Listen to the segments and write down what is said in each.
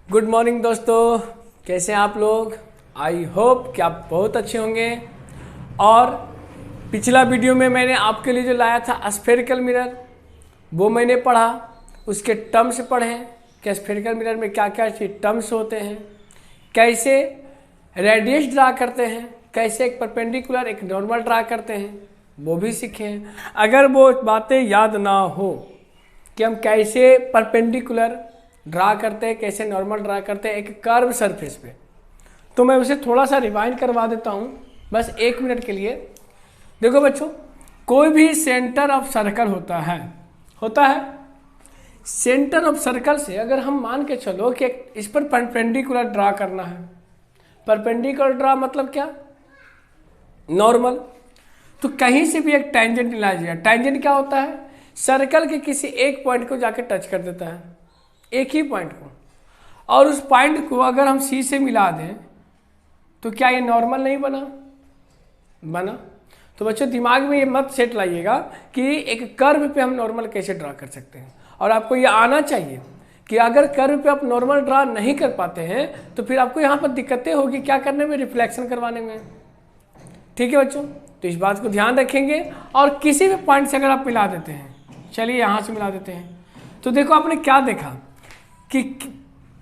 Good morning दोस्तों, कैसे हैं आप लोग। आई होप कि आप बहुत अच्छे होंगे। और पिछला वीडियो में मैंने आपके लिए जो लाया था स्फेरिकल मिरर, वो मैंने पढ़ा, उसके टर्म्स पढ़े कि स्फेरिकल मिरर में क्या क्या टर्म्स होते हैं, कैसे रेडियस ड्रा करते हैं, कैसे एक परपेंडिकुलर एक नॉर्मल ड्रा करते हैं, वो भी सीखे हैं। अगर वो बातें याद ना हो कि हम कैसे परपेंडिकुलर ड्रा करते हैं, कैसे नॉर्मल ड्रा करते हैं एक कर्व सरफेस पे, तो मैं उसे थोड़ा सा रिवाइंड करवा देता हूँ बस 1 मिनट के लिए। देखो बच्चों, कोई भी सेंटर ऑफ सर्कल होता है सेंटर ऑफ सर्कल से अगर हम मान के चलो कि इस पर परपेंडिकुलर ड्रा करना है। परपेंडिकुलर ड्रा मतलब क्या? नॉर्मल। तो कहीं से भी एक टेंजेंट लिया जाए। टेंजेंट क्या होता है? सर्कल के किसी एक पॉइंट को जाके टच कर देता है, एक ही पॉइंट को, और उस पॉइंट को अगर हम सी से मिला दें तो क्या ये नॉर्मल नहीं बना? तो बच्चों दिमाग में ये मत सेट लाइएगा कि एक कर्व पे हम नॉर्मल कैसे ड्रा कर सकते हैं। और आपको ये आना चाहिए कि अगर कर्व पे आप नॉर्मल ड्रा नहीं कर पाते हैं तो फिर आपको यहाँ पर दिक्कतें होगी क्या करने में, रिफ्लेक्शन करवाने में। ठीक है बच्चों, तो इस बात को ध्यान रखेंगे। और किसी भी पॉइंट से अगर आप मिला देते हैं, चलिए यहाँ से मिला देते हैं, तो देखो आपने क्या देखा कि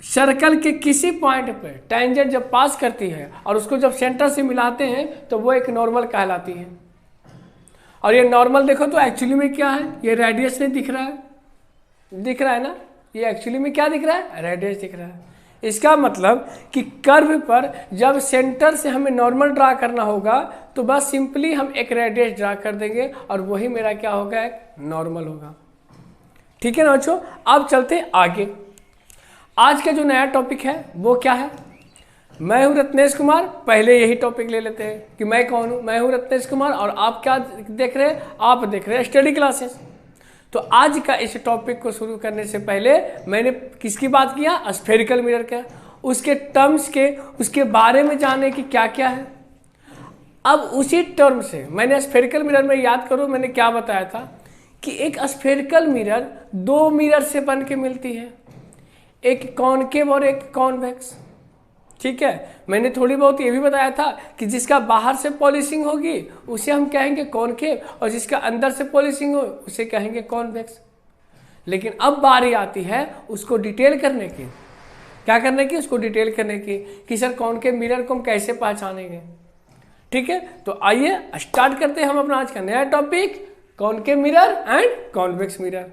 सर्कल के किसी पॉइंट पे टेंजेंट जब पास करती है और उसको जब सेंटर से मिलाते हैं तो वो एक नॉर्मल कहलाती है। और ये नॉर्मल देखो तो एक्चुअली में क्या है, ये रेडियस नहीं दिख रहा है ना, ये एक्चुअली में क्या दिख रहा है? रेडियस दिख रहा है। इसका मतलब कि कर्व पर जब सेंटर से हमें नॉर्मल ड्रा करना होगा तो बस सिंपली हम एक रेडियस ड्रा कर देंगे और वही मेरा क्या होगा, एक नॉर्मल होगा। ठीक है ना बच्चों, अब चलते हैं आगे। आज का जो नया टॉपिक है वो क्या है? मैं हूं रत्नेश कुमार। पहले यही टॉपिक ले लेते हैं कि मैं कौन हूं। मैं हूं रत्नेश कुमार और आप क्या देख रहे हैं? आप देख रहे हैं स्टडी क्लासेस। तो आज का इस टॉपिक को शुरू करने से पहले मैंने किसकी बात किया? स्फेरिकल मिरर का, उसके टर्म्स के, उसके बारे में जाने की क्या क्या है। अब उसी टर्म से मैंने स्फेरिकल मिरर में याद करो मैंने क्या बताया था कि एक स्फेरिकल मिरर 2 मिरर से बन के मिलती है, एक कॉनकेव और एक कॉन्वेक्स। ठीक है, मैंने थोड़ी बहुत ये भी बताया था कि जिसका बाहर से पॉलिशिंग होगी उसे हम कहेंगे कॉनकेव और जिसका अंदर से पॉलिशिंग हो उसे कहेंगे कॉन्वेक्स। लेकिन अब बारी आती है उसको डिटेल करने की। क्या करने की? उसको डिटेल करने की कि सर कॉनकेव मिरर को हम कैसे पहचानेंगे। ठीक है, तो आइए स्टार्ट करते हैं हम अपना आज का नया topic, concave mirror and convex mirror.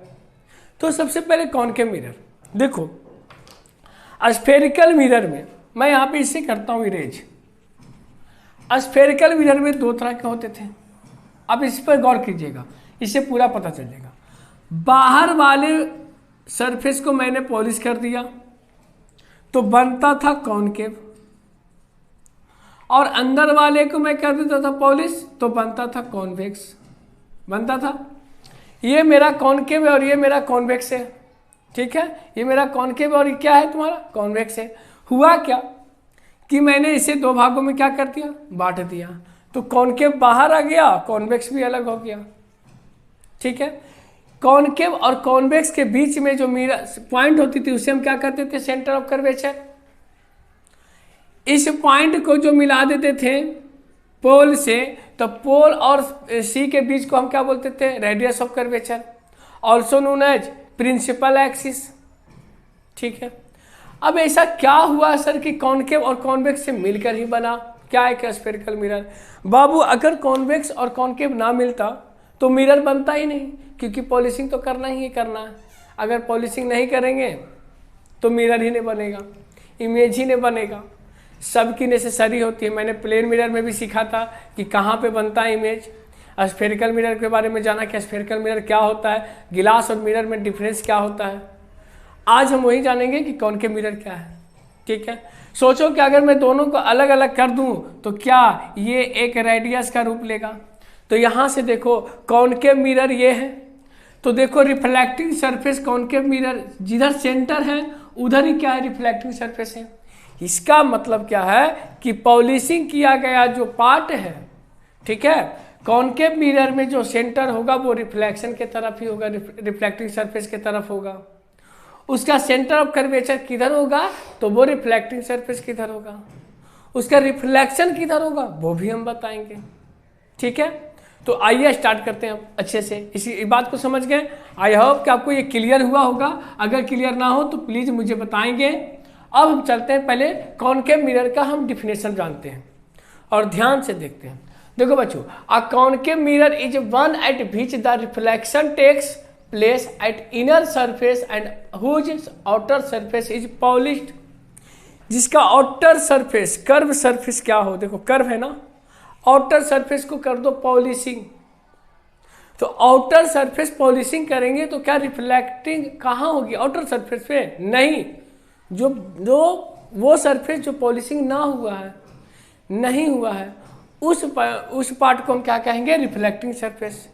तो सबसे पहले कॉनकेव मिरर देखो, स्फेरिकल मिरर में मैं यहाँ पे इससे करता हूँ इरेज। स्फेरिकल मिरर में 2 तरह के होते थे। अब इस पर गौर कीजिएगा, इससे पूरा पता चलेगा। बाहर वाले सरफेस को मैंने पॉलिश कर दिया तो बनता था कॉनकेव, और अंदर वाले को मैं कर देता था पॉलिश तो बनता था कॉन्वेक्स। बनता था, ये मेरा कॉनकेव है और ये मेरा कॉन्वेक्स है। ठीक है, ये मेरा कॉनकेव और ये क्या है? तुम्हारा कॉन्वेक्स है। हुआ क्या कि मैंने इसे 2 भागों में क्या कर दिया? बांट दिया। तो कॉनकेव बाहर आ गया, कॉन्वेक्स भी अलग हो गया। ठीक है, कॉनकेव और कॉन्वेक्स के बीच में जो मिरर पॉइंट होती थी उसे हम क्या करते थे? Centre of curvature. इस पॉइंट को जो मिला देते थे पोल से, तो पोल और सी के बीच को हम क्या बोलते थे? Radius of curvature, also known as principal axis. ठीक है, अब ऐसा क्या हुआ सर कि कॉनकेव और कॉन्वेक्स से मिलकर ही बना क्या है? क्या स्फेरिकल मिरर। बाबू अगर कॉन्वेक्स और कॉनकेव ना मिलता तो मिरर बनता ही नहीं, क्योंकि पॉलिशिंग तो करना ही करना है। अगर पॉलिशिंग नहीं करेंगे तो मिरर ही नहीं बनेगा, इमेज ही नहीं बनेगा। सबकी नेसेसरी होती है। मैंने प्लेन मिरर में भी सीखा था कि कहाँ पे बनता है इमेज। स्फेरिकल मिरर के बारे में जाना कि स्फेरिकल मिरर क्या होता है, गिलास और मिरर में डिफरेंस क्या होता है। आज हम वही जानेंगे कि कॉनकेव मिरर क्या है। ठीक है, सोचो कि अगर मैं दोनों को अलग अलग कर दूं तो क्या ये एक रेडियस का रूप लेगा? तो यहाँ से देखो कॉनकेव मिरर ये है, तो देखो रिफ्लेक्टिंग सरफेस कॉनकेव मिरर जिधर सेंटर है उधर ही क्या है? रिफ्लेक्टिंग सरफेस है। इसका मतलब क्या है कि पॉलिशिंग किया गया जो पार्ट है, ठीक है, कॉनकेव मिरर में जो सेंटर होगा वो रिफ्लेक्शन के तरफ ही होगा, रिफ्लेक्टिंग सरफेस के तरफ होगा। उसका सेंटर ऑफ कर्वेचर किधर होगा, तो वो रिफ्लेक्टिंग सरफेस किधर होगा, उसका रिफ्लेक्शन किधर होगा वो भी हम बताएंगे। ठीक है, तो आइए स्टार्ट करते हैं अच्छे से। इसी बात को समझ गए? आई होप कि आपको ये क्लियर हुआ होगा। अगर क्लियर ना हो तो प्लीज मुझे बताएंगे। अब हम चलते हैं, पहले कॉनकेव मिरर का हम डिफिनेशन जानते हैं और ध्यान से देखते हैं। देखो बच्चों, a concave mirror is one at which the reflection takes place at inner surface and whose outer surface is polished. जिसका आउटर सरफेस, कर्व सरफेस क्या हो, देखो कर्व है ना, आउटर सरफेस को कर दो पॉलिशिंग। तो आउटर सरफेस पॉलिशिंग करेंगे तो क्या रिफ्लेक्टिंग कहाँ होगी, आउटर सरफेस पे नहीं, जो वो सरफेस जो पॉलिशिंग ना हुआ है, नहीं हुआ है, उस पार्ट को हम क्या कहेंगे, रिफ्लेक्टिंग सरफेस।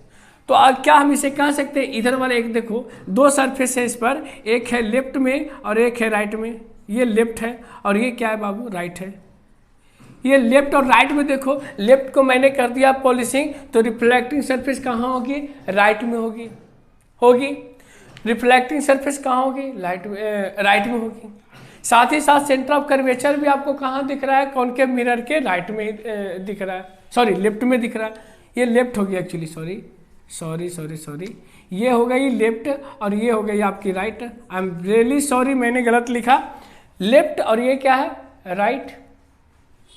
तो अब क्या हम इसे कह सकते हैं, इधर वाले एक देखो दो सरफेस है इस पर, एक है लेफ्ट में और एक है राइट में। ये लेफ्ट है और ये क्या है बाबू, राइट है। ये लेफ्ट और राइट में देखो, लेफ्ट को मैंने कर दिया पॉलिशिंग, तो रिफ्लेक्टिंग सरफेस कहाँ होगी, राइट में होगी। रिफ्लेक्टिंग सरफेस कहाँ होगी, राइट में होगी। साथ ही साथ सेंटर ऑफ कर्वेचर भी आपको कहाँ दिख रहा है, कॉनकेव मिरर के राइट में दिख रहा है, सॉरी लेफ्ट में दिख रहा है। ये लेफ्ट हो गया एक्चुअली, सॉरी, ये हो गई लेफ्ट और ये हो गई आपकी right. I am really sorry, मैंने गलत लिखा, लेफ्ट और ये क्या है, राइट।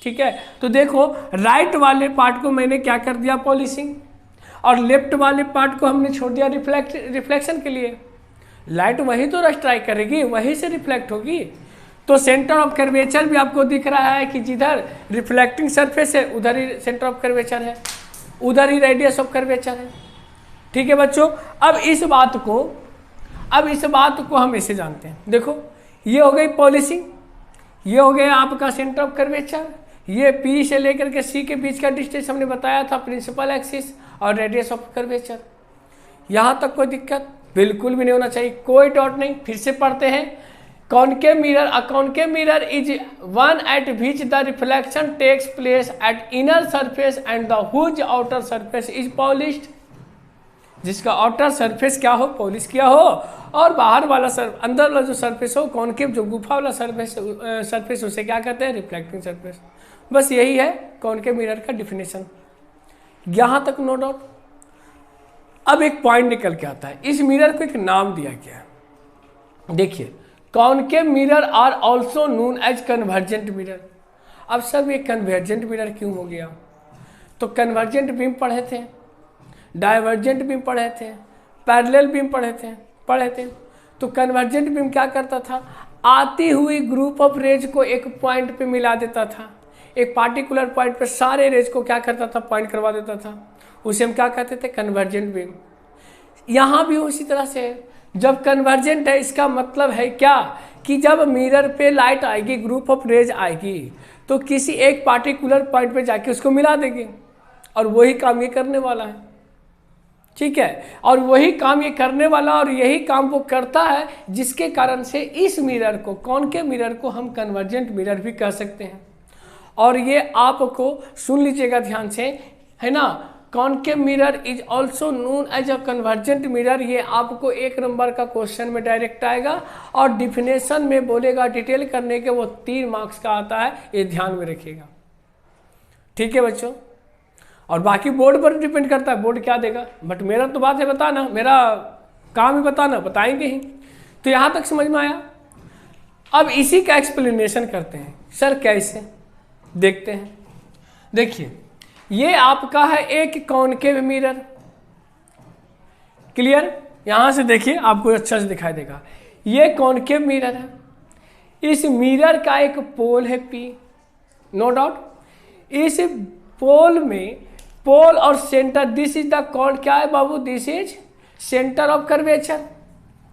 ठीक है, तो देखो राइट वाले पार्ट को मैंने क्या कर दिया, पॉलिशिंग, और लेफ्ट वाले पार्ट को हमने छोड़ दिया रिफ्लेक्शन के लिए। लाइट वही तो स्ट्राइक करेगी, वहीं से रिफ्लेक्ट होगी। तो सेंटर ऑफ कर्वेचर भी आपको दिख रहा है कि जिधर रिफ्लेक्टिंग सरफेस है उधर ही सेंटर ऑफ कर्वेचर है, उधर ही रेडियस ऑफ कर्वेचर है। ठीक है बच्चों, अब इस बात को हम ऐसे जानते हैं। देखो ये हो गई पॉलिशिंग, ये हो गया आपका सेंटर ऑफ कर्वेचर, ये P से लेकर के C के बीच का डिस्टेंस हमने बताया था, प्रिंसिपल एक्सिस और रेडियस ऑफ कर्वेचर। यहाँ तक कोई दिक्कत बिल्कुल भी नहीं होना चाहिए, कोई डॉट नहीं। फिर से पढ़ते हैं, concave mirror, a concave mirror is one at which the reflection takes place at inner surface and the whose outer surface is polished. जिसका आउटर सरफेस क्या हो, पॉलिश किया हो, और बाहर वाला अंदर वाला जो सरफेस हो, कॉनकेव जो गुफा वाला सरफेस उसे क्या कहते हैं, रिफ्लेक्टिंग सरफेस। बस यही है कॉनकेव मिरर का डिफिनेशन, यहाँ तक नो डाउट। अब एक पॉइंट निकल के आता है, इस मिरर को एक नाम दिया गया है। देखिए, concave mirror are also known as convergent mirror. अब सब ये कन्वर्जेंट मिरर क्यों हो गया, तो कन्वर्जेंट बीम पढ़े थे, डाइवर्जेंट बीम पढ़े थे, पैरेलल बीम पढ़े थे। तो कन्वर्जेंट बीम क्या करता था, आती हुई ग्रुप ऑफ रेज को एक पॉइंट पे मिला देता था, एक पार्टिकुलर पॉइंट पे सारे रेज को क्या करता था, पॉइंट करवा देता था, उसे हम क्या कहते थे, कन्वर्जेंट बीम। यहाँ भी उसी तरह से जब कन्वर्जेंट है, इसका मतलब है क्या, कि जब मिरर पे लाइट आएगी, ग्रुप ऑफ रेज आएगी, तो किसी एक पार्टिकुलर पॉइंट पे जाके उसको मिला देगी, और वही काम ये करने वाला है। ठीक है, और वही काम ये करने वाला, और यही काम वो करता है, जिसके कारण से इस मिरर को, कॉनकेव मिरर को हम कन्वर्जेंट मिरर भी कह सकते हैं। और ये आपको सुन लीजिएगा ध्यान से, है ना, concave mirror is also known as a convergent mirror. ये आपको 1 नंबर का क्वेश्चन में डायरेक्ट आएगा, और डिफिनेशन में बोलेगा डिटेल करने के, वो 3 मार्क्स का आता है, ये ध्यान में रखिएगा। ठीक है बच्चों, और बाकी बोर्ड पर डिपेंड करता है, बोर्ड क्या देगा, बट मेरा तो बात है बताना, मेरा काम ही बताना, बताएंगे ही। तो यहाँ तक समझ में आया। अब इसी का एक्सप्लेनेशन करते हैं, सर कैसे, देखते हैं। देखिए, ये आपका है एक कॉनकेव मिरर, क्लियर, यहां से देखिए आपको अच्छा से दिखाई देगा। ये कॉनकेव मिरर है, इस मिरर का एक पोल है P, नो डाउट। इस पोल में, पोल और centre, this is the called, क्या है बाबू, this is centre of curvature,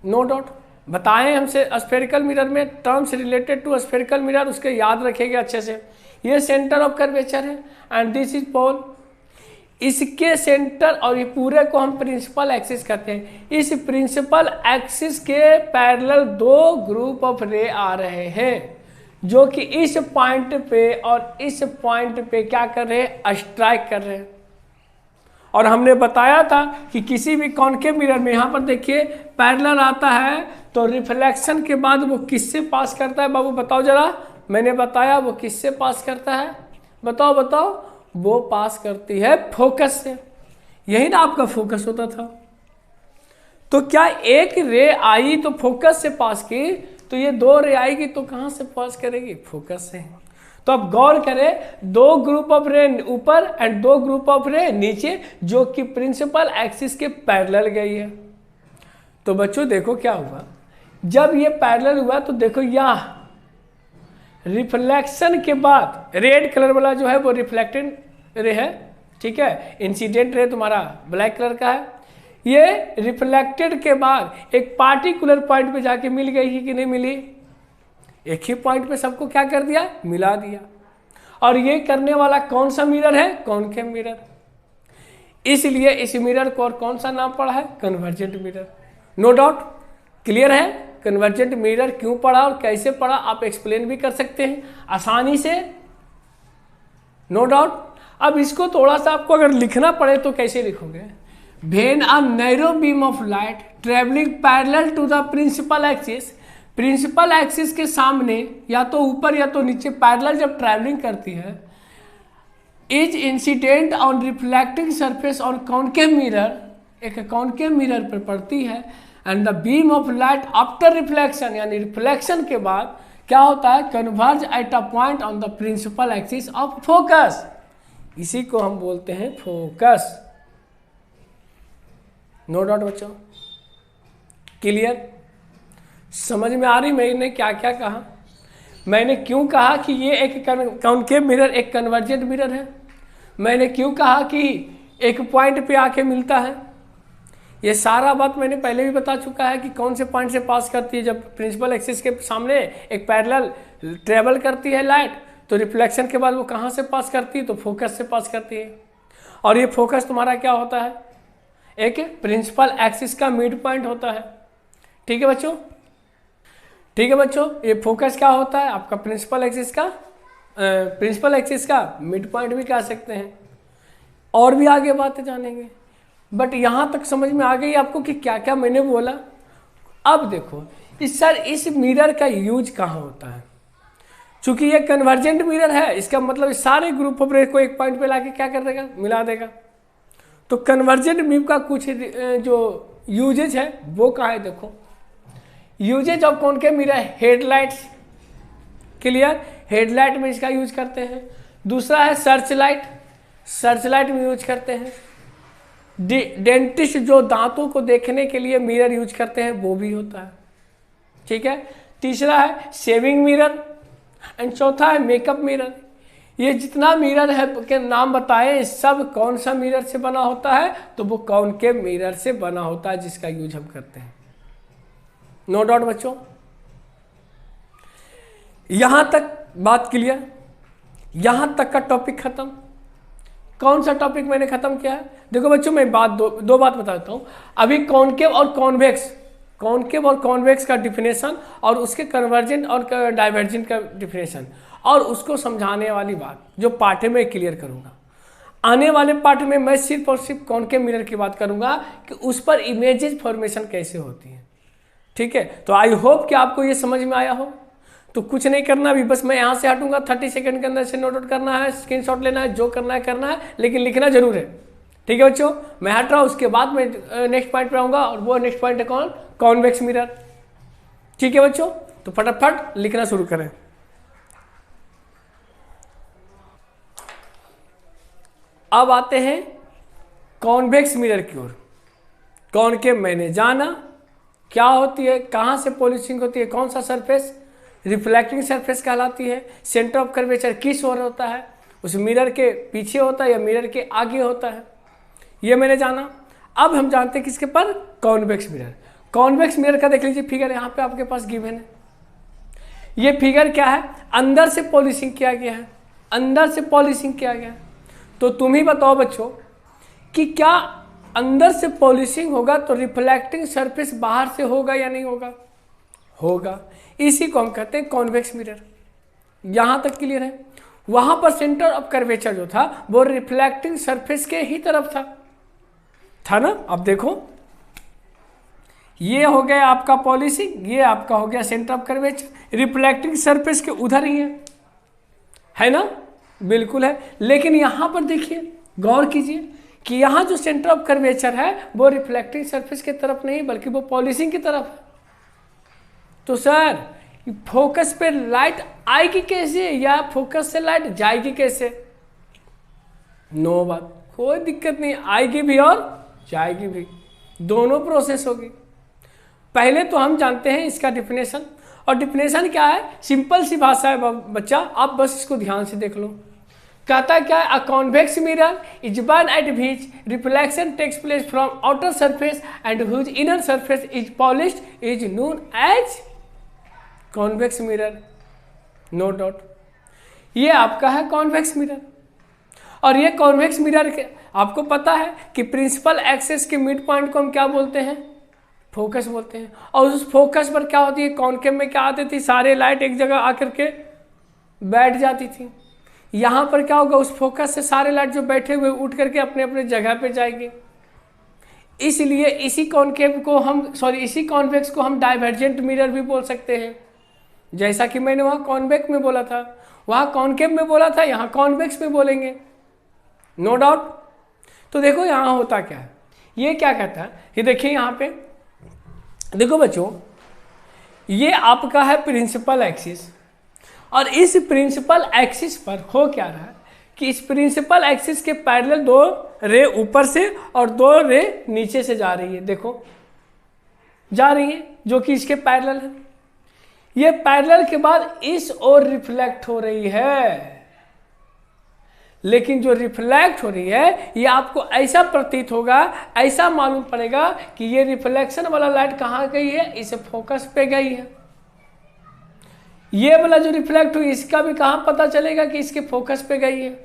no doubt. बताएं हमसे स्फेरिकल मिरर में terms related to spherical mirror, उसके याद रखेंगे अच्छे से। ये सेंटर ऑफ कर्वेचर है एंड दिस इज पोल। इसके सेंटर, और ये पूरे को हम प्रिंसिपल एक्सिस कहते हैं। इस प्रिंसिपल एक्सिस के पैरेलल 2 ग्रुप ऑफ रे आ रहे हैं, जो कि इस पॉइंट पे और इस पॉइंट पे क्या कर रहे हैं, स्ट्राइक कर रहे हैं। और हमने बताया था कि किसी भी कॉनकेव मिरर में, यहाँ पर देखिए पैरेलल आता है तो रिफ्लेक्शन के बाद वो किससे पास करता है बाबू, बताओ जरा। मैंने बताया वो किससे पास करता है, बताओ बताओ। वो पास करती है फोकस से, यही ना आपका फोकस होता था। तो क्या एक रे आई तो फोकस से पास की, तो ये 2 रे आएगी तो कहाँ से पास करेगी, फोकस से। तो अब गौर करें, 2 ग्रुप ऑफ रे ऊपर एंड 2 ग्रुप ऑफ रे नीचे, जो कि प्रिंसिपल एक्सिस के पैरेलल गई है। तो बच्चों देखो क्या हुआ, जब ये पैरेलल हुआ तो देखो यहाँ रिफ्लेक्शन के बाद रेड कलर वाला जो है वो रिफ्लेक्टेड रे है, ठीक है। इंसिडेंट रे तुम्हारा ब्लैक कलर का है। ये रिफ्लेक्टेड के बाद एक पार्टिकुलर पॉइंट पे जाके मिल गई कि नहीं मिली, एक ही पॉइंट पे सबको क्या कर दिया, मिला दिया। और ये करने वाला कौन सा मिरर है, कॉनकेव मिरर। इसलिए इस मिरर को और कौन सा नाम पड़ा है, convergent mirror. No doubt, clear है। कन्वर्जेंट मिरर क्यों पढ़ा और कैसे पढ़ा आप एक्सप्लेन भी कर सकते हैं आसानी से, नो डाउट। अब इसको थोड़ा सा आपको अगर लिखना पड़े तो कैसे लिखोगे, when a narrow beam of light travelling parallel to the principal axis, principal axis के सामने या तो ऊपर या तो नीचे पैरेलल जब ट्रैवलिंग करती है, is incident on reflecting surface on concave mirror, एक कॉनकेव मिरर पर पड़ती है, and the beam of light after reflection, यानी रिफ्लेक्शन के बाद क्या होता है, converge at a point on the principal axis of focus. इसी को हम बोलते हैं फोकस। नो डाउट बच्चों, क्लियर, समझ में आ रही मैंने क्या क्या कहा। मैंने क्यों कहा कि ये एक कॉनकेव मिरर एक कन्वर्जेंट मिरर है, मैंने क्यों कहा कि एक पॉइंट पे आके मिलता है, ये सारा बात मैंने पहले भी बता चुका है कि कौन से पॉइंट से पास करती है। जब प्रिंसिपल एक्सिस के सामने एक पैरेलल ट्रेवल करती है लाइट, तो रिफ्लेक्शन के बाद वो कहाँ से पास करती है, तो फोकस से पास करती है। और ये फोकस तुम्हारा क्या होता है, एक प्रिंसिपल एक्सिस का मिड पॉइंट होता है, ठीक है बच्चों, ठीक है बच्चों। ये फोकस क्या होता है आपका, प्रिंसिपल एक्सिस का मिड पॉइंट भी कह सकते हैं। और भी आगे बातें जानेंगे, बट यहाँ तक समझ में आ गई आपको कि क्या क्या मैंने बोला। अब देखो इस मिरर का यूज कहाँ होता है। चूंकि ये कन्वर्जेंट मिरर है, इसका मतलब सारे ग्रुप ऑफ रे को एक पॉइंट पे लाके क्या कर देगा, मिला देगा। तो कन्वर्जेंट बीम का कुछ जो यूजेज है वो कहाँ है, देखो uses of concave mirror, headlights, clear, headlight में इसका यूज करते हैं। दूसरा है सर्च लाइट, सर्च लाइट में यूज करते हैं। डेंटिस्ट जो दांतों को देखने के लिए मिरर यूज करते हैं वो भी होता है, ठीक है। तीसरा है शेविंग मिरर एंड चौथा है मेकअप मिरर। ये जितना मिरर है के नाम बताए, सब कौन सा मिरर से बना होता है, तो वो कॉनकेव मिरर से बना होता है जिसका यूज हम करते हैं। नो डाउट बच्चों, यहां तक बात क्लियर, यहां तक का टॉपिक खत्म। कौन सा टॉपिक मैंने खत्म किया है, देखो बच्चों मैं दो बात बताता हूं अभी। कॉनकेव और कॉन्वेक्स, कॉनकेव और कॉन्वेक्स का डिफिनेशन और उसके कन्वर्जेंट और डाइवर्जेंट का डिफिनेशन, और उसको समझाने वाली बात जो पार्ट में क्लियर करूंगा। आने वाले पार्ट में मैं सिर्फ और सिर्फ कॉनकेव मिरर की बात करूंगा कि उस पर इमेजेस फॉर्मेशन कैसे होती है, ठीक है। तो आई होप कि आपको ये समझ में आया हो। तो कुछ नहीं करना अभी, बस मैं यहाँ से हटूंगा, 30 सेकंड के अंदर से नोट आउट करना है, स्क्रीनशॉट लेना है, जो करना है, लेकिन लिखना जरूर है, ठीक है बच्चों। मैं हट रहा हूँ, उसके बाद मैं नेक्स्ट पॉइंट पे आऊंगा, और वो नेक्स्ट पॉइंट है कौन, कॉन्वेक्स मिरर, ठीक है बच्चों। तो फटाफट लिखना शुरू करें। अब आते हैं कॉन्वेक्स मिरर की ओर। कॉनकेव मैंने जाना क्या होती है, कहाँ से पॉलिशिंग होती है, कौन सा सरफेस, रिफ्लेक्टिंग सरफेस कहलाती है। सेंटर ऑफ कर्वेचर किस ओर होता है, उस मिरर के पीछे होता है या मिरर के आगे होता है, ये मैंने जाना। अब हम जानते हैं किसके पर, कॉन्वेक्स मिरर। कॉन्वेक्स मिरर का देख लीजिए फिगर यहाँ पे आपके पास गिवन है। ये फिगर क्या है, अंदर से पॉलिशिंग किया गया है, अंदर से पॉलिशिंग किया गया है। तो तुम ही बताओ बच्चों कि क्या अंदर से पॉलिशिंग होगा तो रिफ्लेक्टिंग सरफेस बाहर से होगा या नहीं होगा, होगा। इसी को हम कहते हैं कॉन्वेक्स मिरर। यहां तक क्लियर है। वहां पर सेंटर ऑफ कर्वेचर जो था वो रिफ्लेक्टिंग सरफेस के ही तरफ था, था ना। अब देखो ये हो गया आपका पॉलिसिंग, ये आपका हो गया centre of curvature. Reflecting surface के उधर ही है ना, बिल्कुल है। लेकिन यहाँ पर देखिए, गौर कीजिए कि यहाँ जो सेंटर ऑफ कर्वेचर है वो रिफ्लेक्टिंग सरफेस की तरफ नहीं बल्कि वो पॉलिसिंग की तरफ है। तो सर फोकस पे लाइट आएगी कैसे या फोकस से लाइट जाएगी कैसे? नो बात, कोई दिक्कत नहीं, आएगी भी और जाएगी भी, दोनों प्रोसेस होगी। पहले तो हम जानते हैं इसका डिफिनेशन, और डिफिनेशन क्या है, सिंपल सी भाषा है बच्चा, आप बस इसको ध्यान से देख लो। कहता क्या है, a convex mirror is one at which reflection takes place from outer surface and whose inner surface is polished is known as convex mirror. No doubt, ये आपका है कॉन्वेक्स मिरर। और ये कॉन्वेक्स मिरर के आपको पता है कि प्रिंसिपल एक्सिस के मिड पॉइंट को हम क्या बोलते हैं, फोकस बोलते हैं। और उस फोकस पर क्या होती है, कॉन्केव में क्या आती थी, सारे लाइट एक जगह आकर के बैठ जाती थी। यहाँ पर क्या होगा, उस फोकस से सारे लाइट जो बैठे हुए उठ करके अपने अपने जगह पे जाएंगे। इसलिए इसी कॉन्केव को हम इसी कॉन्वेक्स को हम डाइवर्जेंट मिरर भी बोल सकते हैं। जैसा कि मैंने वहाँ कॉन्वेक्स में बोला था, वहाँ कॉन्केव में बोला था, यहाँ कॉन्वेक्स में बोलेंगे, नो डाउट। तो देखो यहाँ होता क्या है, ये क्या कहता है, ये देखिए यहाँ पे देखो बच्चों, ये आपका है प्रिंसिपल एक्सिस, और इस प्रिंसिपल एक्सिस पर हो क्या रहा है कि इस प्रिंसिपल एक्सिस के पैरेलल दो रे ऊपर से और दो रे नीचे से जा रही है। देखो जा रही है, जो कि इसके पैरेलल है। ये पैरेलल के बाद इस ओर रिफ्लेक्ट हो रही है, लेकिन जो रिफ्लेक्ट हो रही है ये आपको ऐसा प्रतीत होगा, ऐसा मालूम पड़ेगा कि ये रिफ्लेक्शन वाला लाइट कहाँ गई है, इस फोकस पे गई है। ये वाला जो रिफ्लेक्ट हुई इसका भी कहाँ पता चलेगा कि इसके फोकस पे गई है।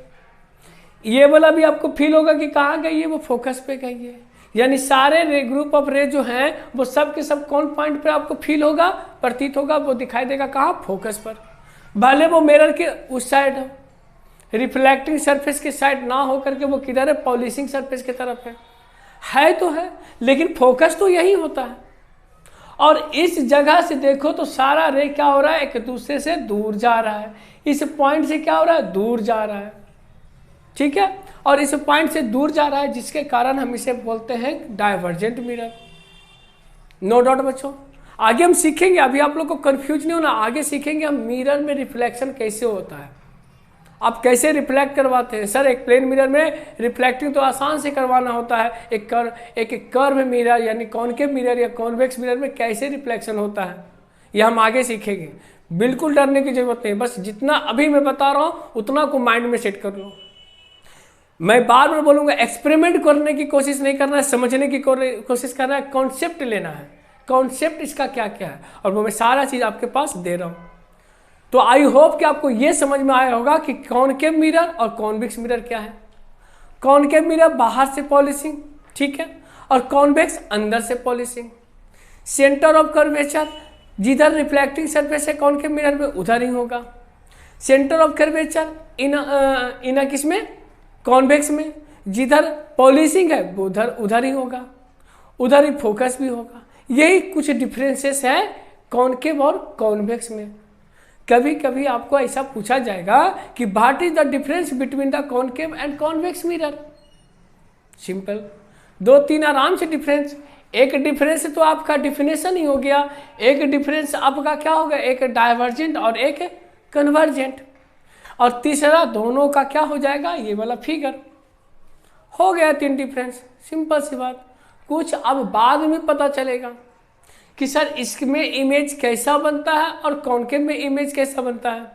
ये वाला भी आपको फील होगा कि कहाँ गई है, वो फोकस पे गई है। यानी सारे रे ग्रुप ऑफ रे जो हैं वो सब के सब कौन पॉइंट पे आपको फील होगा, प्रतीत होगा, वो दिखाई देगा कहाँ, फोकस पर। भले वो मिरर के उस साइड हो, रिफ्लेक्टिंग सरफेस के साइड ना हो करके वो किधर है, पॉलिशिंग सरफेस की तरफ है तो है, लेकिन फोकस तो यही होता है। और इस जगह से देखो तो सारा रे क्या हो रहा है, एक दूसरे से दूर जा रहा है। इस पॉइंट से क्या हो रहा है, दूर जा रहा है, ठीक है। और इस पॉइंट से दूर जा रहा है, जिसके कारण हम इसे बोलते हैं डाइवर्जेंट मिरर। नो डाउट बच्चों, आगे हम सीखेंगे, अभी आप लोग को कंफ्यूज नहीं होना, आगे सीखेंगे हम मिरर में रिफ्लेक्शन कैसे होता है, आप कैसे रिफ्लेक्ट करवाते हैं। सर एक प्लेन मिरर में रिफ्लेक्टिंग तो आसान से करवाना होता है, एक कर्व मिरर यानी कॉनकेव मिरर या कॉन्वेक्स मिरर में कैसे रिफ्लेक्शन होता है, ये हम आगे सीखेंगे। बिल्कुल डरने की जरूरत नहीं, बस जितना अभी मैं बता रहा हूँ उतना को माइंड में सेट कर लो। मैं बार बार बोलूँगा, एक्सपेरिमेंट करने की कोशिश नहीं करना है, समझने की कोशिश करना है, कॉन्सेप्ट लेना है, कॉन्सेप्ट इसका क्या क्या है, और वो मैं सारा चीज़ आपके पास दे रहा हूँ। तो आई होप कि आपको ये समझ में आया होगा कि कॉनकेव मिरर और कॉन्वेक्स मिरर क्या है। कॉनकेव मिरर बाहर से पॉलिशिंग, ठीक है, और कॉन्वेक्स अंदर से पॉलिशिंग। सेंटर ऑफ कर्वेचर जिधर रिफ्लेक्टिंग सरफेस है कॉनकेव मिरर में उधर ही होगा। सेंटर ऑफ कर्वेचर इन किसमें, कॉन्वेक्स में। जिधर पॉलिशिंग है वो उधर ही होगा, उधर ही फोकस भी होगा। यही कुछ डिफरेंसेस है कॉनकेव और कॉन्वेक्स में। कभी कभी आपको ऐसा पूछा जाएगा कि what is the difference between the concave and convex mirror. Simple, दो तीन आराम से डिफरेंस। एक डिफरेंस तो आपका डिफिनेशन ही हो गया, एक डिफरेंस आपका क्या होगा, एक डाइवर्जेंट और एक कन्वर्जेंट, और तीसरा दोनों का क्या हो जाएगा, ये वाला फिगर। हो गया तीन डिफरेंस, सिंपल सी बात। कुछ अब बाद में पता चलेगा कि सर इसमें इमेज कैसा बनता है और कॉनकेव में इमेज कैसा बनता है।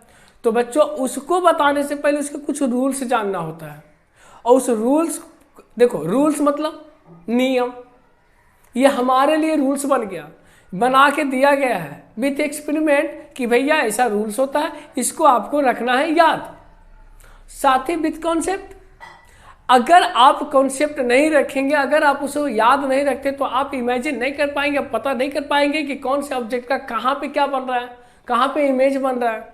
तो बच्चों उसको बताने से पहले उसके कुछ रूल्स जानना होता है, और उस रूल्स, देखो रूल्स मतलब नियम, ये हमारे लिए रूल्स बन गया, बना के दिया गया है विथ एक्सपेरिमेंट कि भैया ऐसा रूल्स होता है, इसको आपको रखना है याद, साथ ही विथ कॉन्सेप्ट। अगर आप कॉन्सेप्ट नहीं रखेंगे, अगर आप उसे याद नहीं रखते तो आप इमेजिन नहीं कर पाएंगे, पता नहीं कर पाएंगे कि कौन से ऑब्जेक्ट का कहाँ पे क्या बन रहा है, कहाँ पे इमेज बन रहा है।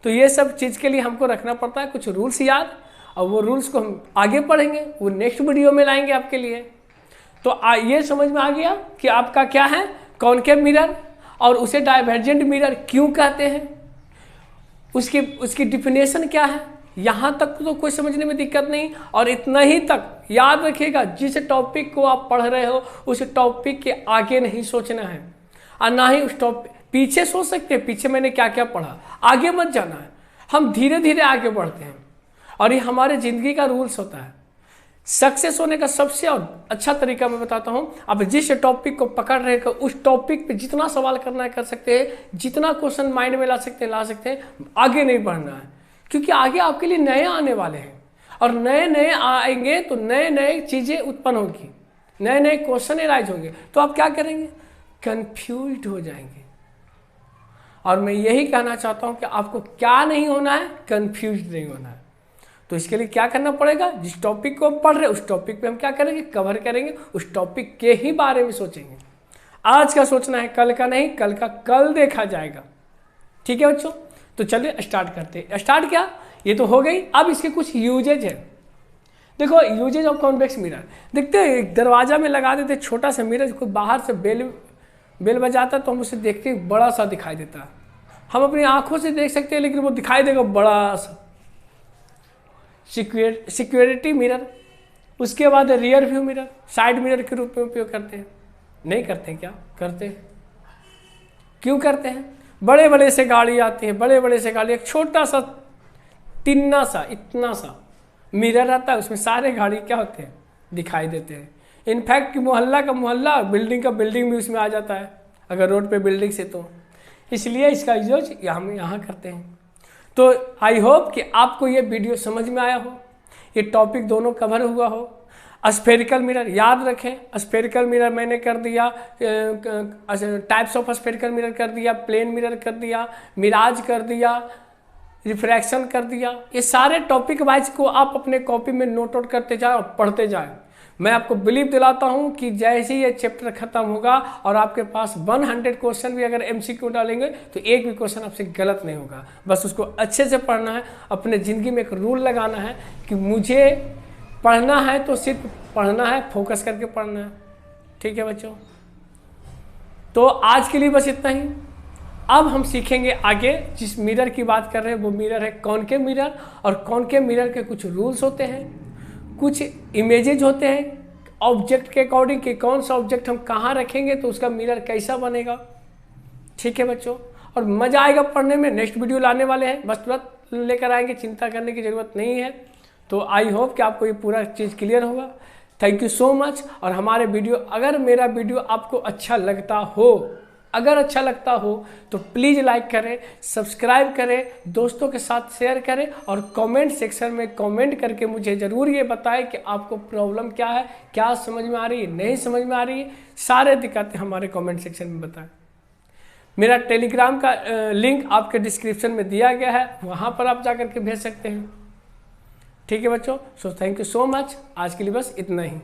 तो ये सब चीज़ के लिए हमको रखना पड़ता है कुछ रूल्स याद, और वो रूल्स को हम आगे पढ़ेंगे, वो नेक्स्ट वीडियो में लाएंगे आपके लिए। तो ये समझ में आ गया कि आपका क्या है कॉनकेव मिरर, और उसे डाइवर्जेंट मिरर क्यों कहते हैं, उसकी डिफिनेशन क्या है। यहाँ तक तो कोई समझने में दिक्कत नहीं, और इतना ही तक याद रखिएगा, जिस टॉपिक को आप पढ़ रहे हो उस टॉपिक के आगे नहीं सोचना है, और ना ही उस टॉपिक पीछे सोच सकते हैं, पीछे मैंने क्या क्या पढ़ा, आगे मत जाना है। हम धीरे धीरे आगे बढ़ते हैं, और ये हमारे ज़िंदगी का रूल्स होता है। सक्सेस होने का सबसे अच्छा तरीका मैं बताता हूँ, आप जिस टॉपिक को पकड़ रहे हो उस टॉपिक पे जितना सवाल करना है कर सकते हैं, जितना क्वेश्चन माइंड में ला सकते हैं, आगे नहीं बढ़ना है। क्योंकि आगे आपके लिए नए आने वाले हैं, और नए नए आएंगे तो नए नए चीज़ें उत्पन्न होगी, नए नए क्वेश्चन एराइज होंगे, तो आप क्या करेंगे, कंफ्यूज हो जाएंगे। और मैं यही कहना चाहता हूँ कि आपको क्या नहीं होना है, कंफ्यूज नहीं होना है। तो इसके लिए क्या करना पड़ेगा, जिस टॉपिक को पढ़ रहे उस टॉपिक पे हम क्या करेंगे, कवर करेंगे, उस टॉपिक के ही बारे में सोचेंगे। आज का सोचना है, कल का नहीं, कल का कल देखा जाएगा। ठीक है बच्चों, तो चलिए स्टार्ट करते हैं। स्टार्ट क्या, ये तो हो गई। अब इसके कुछ यूजेज है। देखो यूजेज ऑफ कॉन्वेक्स मिरर, देखते हैं एक दरवाजा में लगा देते छोटा सा मिरर, कोई बाहर से बेल बजाता तो हम उसे देखते बड़ा सा दिखाई देता है। हम अपनी आंखों से देख सकते हैं लेकिन वो दिखाई देगा बड़ा सा। सिक्योरिटी मिरर, उसके बाद rear view mirror, side mirror के रूप में उपयोग करते हैं। नहीं करते हैं क्या, करते हैं। क्यों करते हैं, बड़े बड़े से गाड़ी आती है, बड़े बड़े से गाड़ी, एक छोटा सा तिन्ना सा इतना सा मिरर आता है, उसमें सारे गाड़ी क्या होते हैं, दिखाई देते हैं। इनफैक्ट मोहल्ला का मोहल्ला, बिल्डिंग का बिल्डिंग भी उसमें आ जाता है, अगर रोड पे बिल्डिंग से, तो इसलिए इसका यूज हम यहाँ करते हैं। तो आई होप कि आपको ये वीडियो समझ में आया हो, ये टॉपिक दोनों कवर हुआ हो। स्फेरिकल मिरर याद रखें, स्फेरिकल मिरर मैंने कर दिया, टाइप्स ऑफ स्फेरिकल मिरर कर दिया, प्लेन मिरर कर दिया, मिराज कर दिया, रिफ्रैक्शन कर दिया। ये सारे टॉपिक वाइज को आप अपने कॉपी में नोट आउट करते जाए और पढ़ते जाए। मैं आपको बिलीव दिलाता हूं कि जैसे ही ये चैप्टर खत्म होगा और आपके पास 100 क्वेश्चन भी अगर MCQ डालेंगे तो एक भी क्वेश्चन आपसे गलत नहीं होगा। बस उसको अच्छे से पढ़ना है, अपने ज़िंदगी में एक रूल लगाना है कि मुझे पढ़ना है तो सिर्फ पढ़ना है, फोकस करके पढ़ना है। ठीक है बच्चों, तो आज के लिए बस इतना ही। अब हम सीखेंगे आगे, जिस मिरर की बात कर रहे हैं वो मिरर है कॉनकेव मिरर, और कॉनकेव मिरर के कुछ रूल्स होते हैं, कुछ इमेजेज होते हैं ऑब्जेक्ट के अकॉर्डिंग कि कौन सा ऑब्जेक्ट हम कहाँ रखेंगे तो उसका मिरर कैसा बनेगा। ठीक है बच्चों, और मज़ा आएगा पढ़ने में। नेक्स्ट वीडियो लाने वाले हैं, बस तुरंत लेकर आएंगे, चिंता करने की ज़रूरत नहीं है। तो आई होप कि आपको ये पूरा चीज़ क्लियर होगा। Thank you so much. और हमारे वीडियो, अगर मेरा वीडियो आपको अच्छा लगता हो, अगर अच्छा लगता हो तो प्लीज़ लाइक करें, सब्सक्राइब करें, दोस्तों के साथ शेयर करें, और कमेंट सेक्शन में कमेंट करके मुझे ज़रूर ये बताएं कि आपको प्रॉब्लम क्या है, क्या समझ में आ रही है, नहीं समझ में आ रही है, सारे दिक्कतें हमारे कमेंट सेक्शन में बताएं। मेरा टेलीग्राम का लिंक आपके डिस्क्रिप्शन में दिया गया है, वहाँ पर आप जाकर के भेज सकते हैं। ठीक है बच्चों, so thank you so much. आज के लिए बस इतना ही।